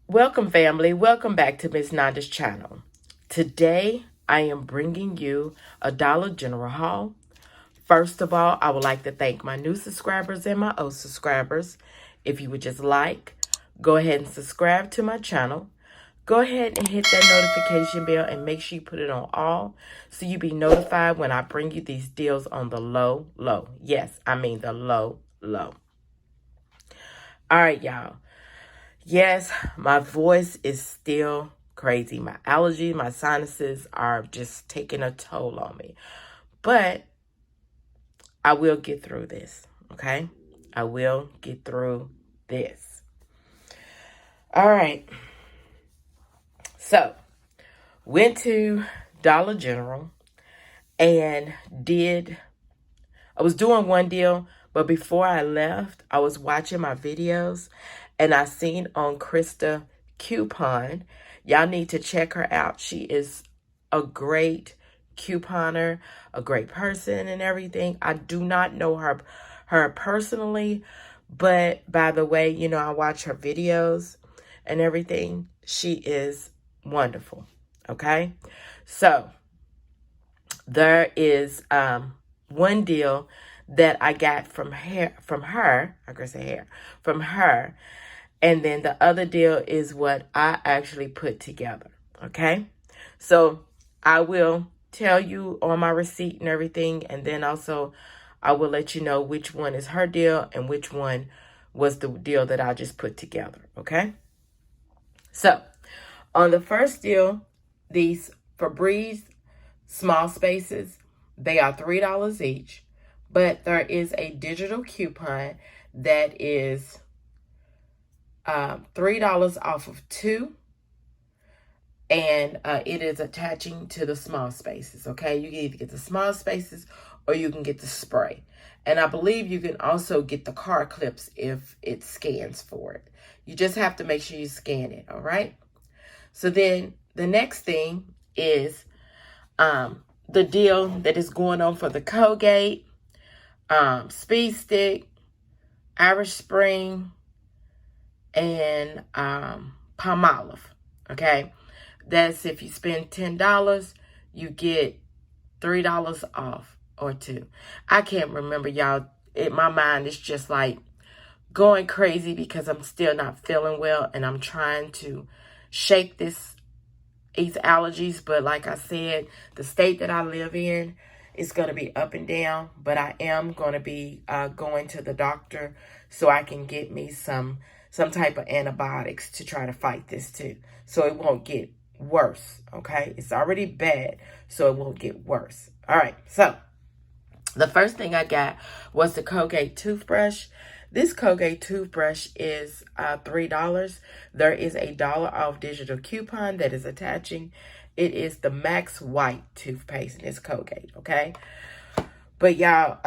Welcome, family. Welcome back to Miss Nanda's channel. Today, I am bringing you a Dollar General haul. First of all, I would like to thank my new subscribers and my old subscribers. If you would just go ahead and subscribe to my channel. Go ahead and hit that notification bell and make sure you put it on all so you be notified when I bring you these deals on the low. Yes, I mean the low. All right, y'all. Yes, my voice is still crazy. My allergies, my sinuses are just taking a toll on me. But I will get through this, okay? I will get through this. All right. So, went to Dollar General and I was doing one deal, but before I left, I was watching my videos and I seen on Krista Coupon. Y'all need to check her out. She is a great couponer, a great person and everything. I do not know her personally, but by the way, I watch her videos and everything. She is wonderful. Okay? So, there is one deal that I got from her, and then the other deal is what I actually put together, okay? So I will tell you on my receipt and everything, and then also I will let you know which one is her deal and which one was the deal that I just put together, okay? So on the first deal, these Febreze small spaces, they are $3 each, but there is a digital coupon that is $3 off of 2, and it is attaching to the small spaces, okay? You can either get the small spaces or you can get the spray. And I believe you can also get the car clips if it scans for it. You just have to make sure you scan it, all right? So then the next thing is the deal that is going on for the Colgate, Speed Stick, Irish Spring, and Palmolive, okay? That's if you spend $10, you get $3 off or 2. I can't remember, y'all. My mind is just like going crazy because I'm still not feeling well and I'm trying to shake these allergies. But like I said, the state that I live in is going to be up and down, but I am going to be going to the doctor so I can get me some type of antibiotics to try to fight this too, so it won't get worse, okay? It's already bad, so it won't get worse. All right, so the first thing I got was the Colgate toothbrush. This Colgate toothbrush is $3. There is a $1 off digital coupon that is attaching. It is the Max White toothpaste, and it's Colgate, okay? But y'all,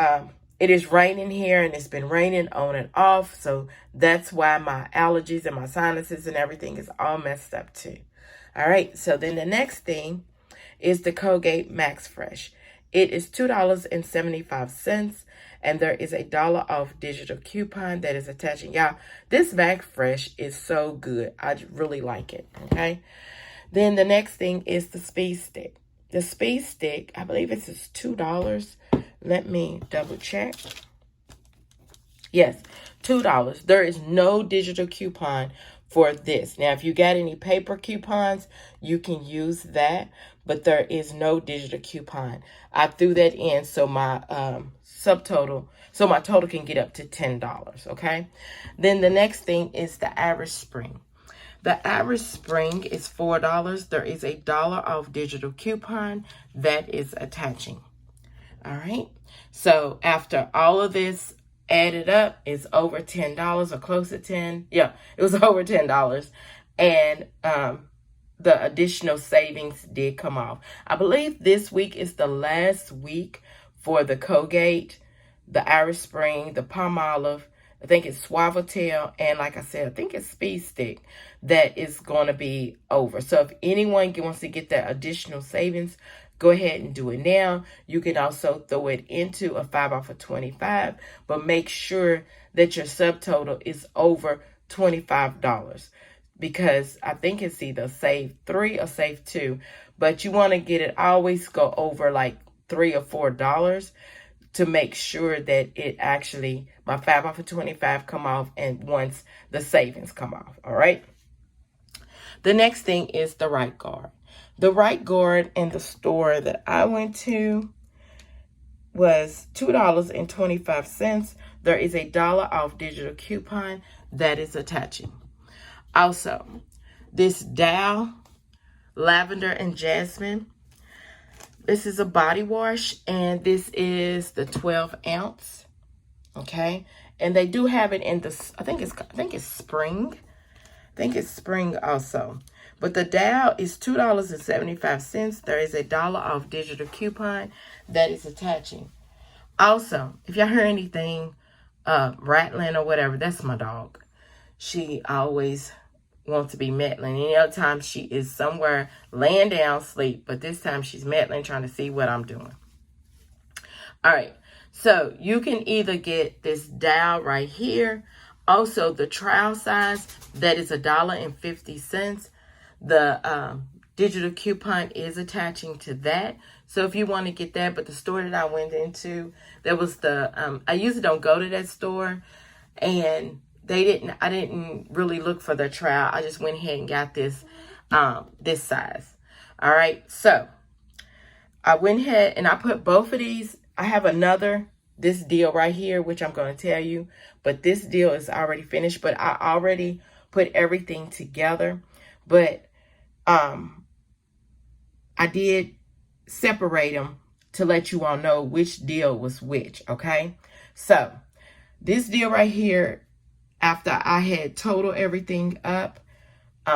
it is raining here, and it's been raining on and off, so that's why my allergies and my sinuses and everything is all messed up too. All right, so then the next thing is the Colgate Max Fresh. It is $2.75, and there is a $1 off digital coupon that is attaching. Y'all, this Max Fresh is so good. I really like it, okay? Then the next thing is the Speed Stick. The Speed Stick, I believe it's $2. Let me double check. Yes, $2. There is no digital coupon for this. Now, if you got any paper coupons, you can use that, but there is no digital coupon. I threw that in so my my total can get up to $10, okay? Then the next thing is the Irish Spring. The Irish Spring is $4. There is a $1 off digital coupon that is attaching. All right. So after all of this added up, it's over $10 or close to 10. Yeah, it was over $10. And the additional savings did come off. I believe this week is the last week for the Colgate, the Irish Spring, the Palmolive, I think it's Suavitel, and like I said, I think it's Speed Stick that is going to be over. So if anyone wants to get that additional savings, go ahead and do it now. You can also throw it into a 5 off of 25, but make sure that your subtotal is over $25. because I think it's either save 3 or save 2. But you want to get it, always go over like $3 or $4 to make sure that it actually, my 5 off of 25 come off, and once the savings come off. All right. The next thing is the right guard. The right guard in the store that I went to was $2.25. There is a $1 off digital coupon that is attaching. Also, this Dow Lavender and Jasmine. This is a body wash, and this is the 12 ounce. Okay, and they do have it in the, I think it's spring. I think it's spring also. But the Dow is $2.75. There is a $1 off digital coupon that is attaching. Also, if y'all hear anything rattling or whatever, that's my dog. She always wants to be meddling. Any other time she is somewhere laying down sleep, but this time she's meddling, trying to see what I'm doing. All right, so you can either get this Dow right here. Also, the trial size, that is $1.50. The digital coupon is attaching to that. So if you want to get that, but the store that I went into, there was the, I usually don't go to that store, and I didn't really look for the trial. I just went ahead and got this, this size. All right. So I went ahead and I put both of these. I have this deal right here, which I'm going to tell you, but this deal is already finished, but I already put everything together. But I did separate them to let you all know which deal was which. Okay. So this deal right here, after I had totaled everything up,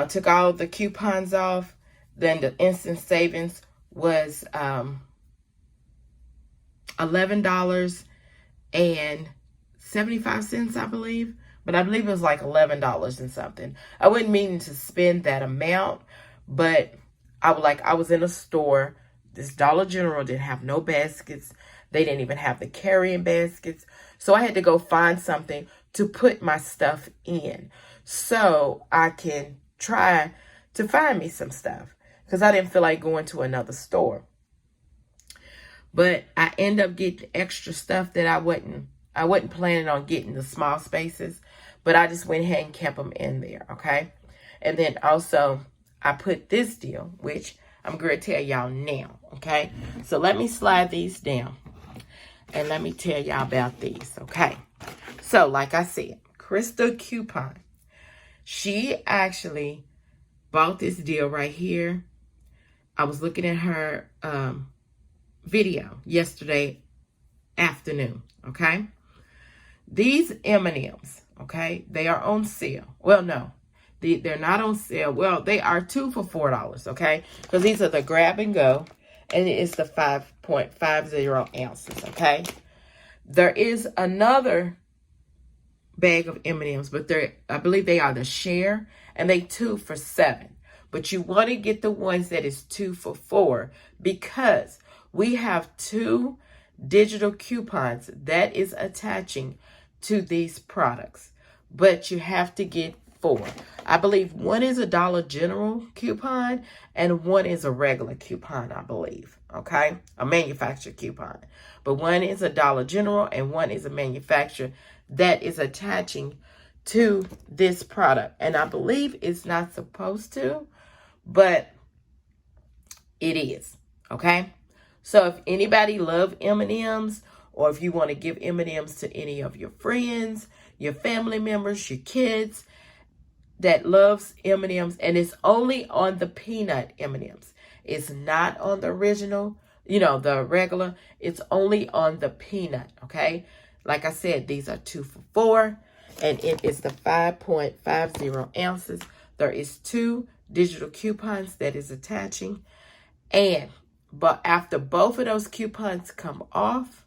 took all the coupons off, then the instant savings was $11.75, I believe. But I believe it was like $11 and something. I wasn't meaning to spend that amount, but I was in a store. This Dollar General didn't have no baskets. They didn't even have the carrying baskets. So I had to go find something to put my stuff in so I can try to find me some stuff, because I didn't feel like going to another store. But I end up getting extra stuff that I wasn't planning on getting, the small spaces, but I just went ahead and kept them in there. Okay. And then also I put this deal, which I'm going to tell y'all now. Okay. So let me slide these down and let me tell y'all about these. Okay. So like I said, Crystal Coupon, she actually bought this deal right here. I was looking at her video yesterday afternoon. Okay. These M&Ms, okay, they are on sale. Well, no, they're not on sale. Well, they are 2 for $4, okay, because these are the grab and go, and it is the 5.50 ounces, okay. There is another bag of M&Ms, but I believe they are the Chere'er, and they 2 for $7. But you want to get the ones that is 2 for $4, because we have 2 digital coupons that is attaching to these products, but you have to get 4. I believe one is a Dollar General coupon and one is a regular coupon, I believe. Okay, a manufacturer coupon, but one is a Dollar General and one is a manufacturer that is attaching to this product. And I believe it's not supposed to, but it is. Okay. So if anybody love M&Ms, or if you want to give M&Ms to any of your friends, your family members, your kids that loves M&Ms, and it's only on the peanut M&Ms. It's not on the original, the regular. It's only on the peanut, okay? Like I said, these are 2 for $4, and it is the 5.50 ounces. There is 2 digital coupons that is attaching, but after both of those coupons come off,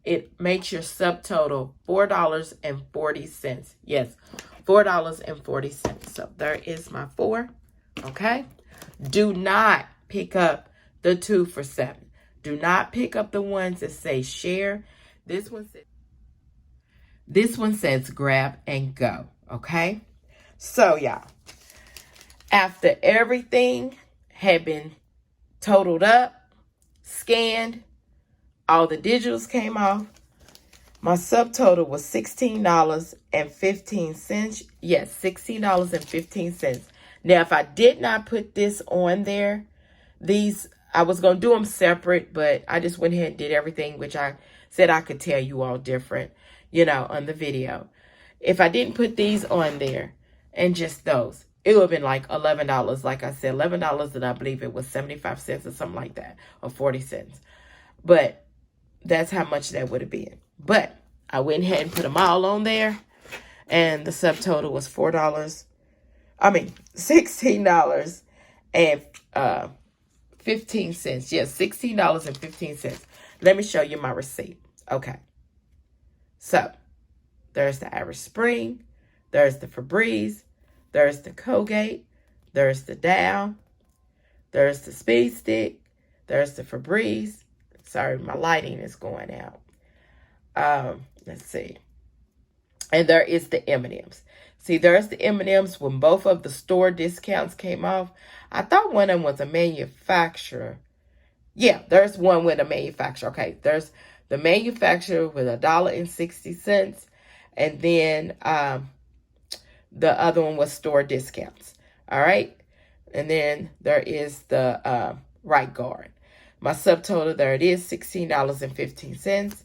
it makes your subtotal $4.40. Yes, $4.40. So there is my 4. Okay. Do not pick up the 2 for $7. Do not pick up the ones that say share. This one says grab and go. Okay. So y'all, After everything had been totaled up, scanned, all the digitals came off, my subtotal was $16.15. Yes, $16.15. Now, if I did not put this on there, these, I was going to do them separate, but I just went ahead and did everything, which I said I could tell you all different, on the video. If I didn't put these on there and just those, it would have been like $11. Like I said, $11, and I believe it was 75 cents or something like that, or 40 cents. But that's how much that would have been. But I went ahead and put them all on there, and the subtotal was $16 and 15 cents. Yes, $16.15. Let me show you my receipt. Okay. So there's the Irish Spring, there's the Febreze, there's the Colgate, there's the Dow, there's the Speed Stick, there's the Febreze. Sorry, my lighting is going out. Let's see. And there is the M&Ms. See, there's the M&Ms when both of the store discounts came off. I thought one of them was a manufacturer. Yeah, there's one with a manufacturer. Okay, there's the manufacturer with $1.60. And then the other one was store discounts. All right. And then there is the Right Guard. My subtotal, there it is, $16.15.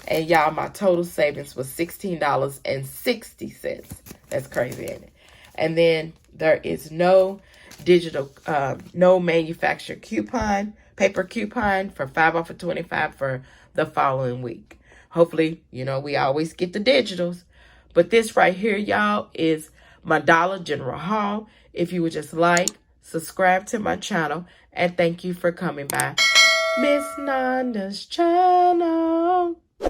And y'all, my total savings was $16.60. That's crazy, ain't it? And then there is no digital, no manufacturer coupon, paper coupon for 5 off of 25 for the following week. Hopefully, we always get the digitals. But this right here, y'all, is my Dollar General haul. If you would just like, subscribe to my channel, and thank you for coming by Miss Nanda's channel.